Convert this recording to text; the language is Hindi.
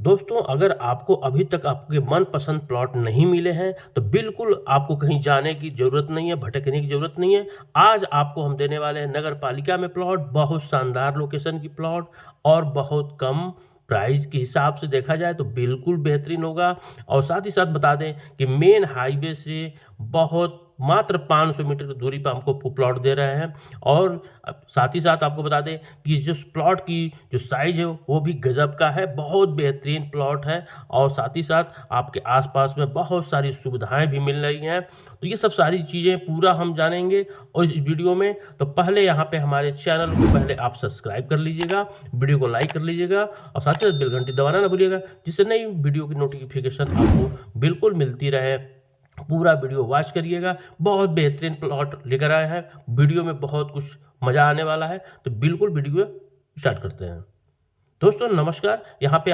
दोस्तों, अगर आपको अभी तक आपके मनपसंद प्लॉट नहीं मिले हैं, तो बिल्कुल आपको कहीं जाने की ज़रूरत नहीं है, भटकने की ज़रूरत नहीं है। आज आपको हम देने वाले हैं नगर पालिका में प्लॉट, बहुत शानदार लोकेशन की प्लॉट और बहुत कम प्राइस के हिसाब से देखा जाए तो बिल्कुल बेहतरीन होगा। और साथ ही साथ बता दें कि मेन हाईवे से बहुत मात्र 500 मीटर की दूरी पर हमको प्लॉट दे रहे हैं। और साथ ही साथ आपको बता दें कि जिस प्लॉट की जो साइज़ है वो भी गज़ब का है, बहुत बेहतरीन प्लॉट है। और साथ ही साथ आपके आसपास में बहुत सारी सुविधाएं भी मिल रही हैं। तो ये सब सारी चीज़ें पूरा हम जानेंगे और इस वीडियो में। तो पहले यहाँ पे हमारे चैनल को पहले आप सब्सक्राइब कर लीजिएगा, वीडियो को लाइक कर लीजिएगा और साथ ही साथ बेल घंटी दबाना ना भूलिएगा, जिससे नई वीडियो की नोटिफिकेशन आपको बिल्कुल मिलती रहे। पूरा वीडियो वॉच करिएगा, बहुत बेहतरीन प्लॉट लेकर आए हैं, वीडियो में बहुत कुछ मज़ा आने वाला है। तो बिल्कुल वीडियो स्टार्ट करते हैं। दोस्तों नमस्कार, यहाँ पे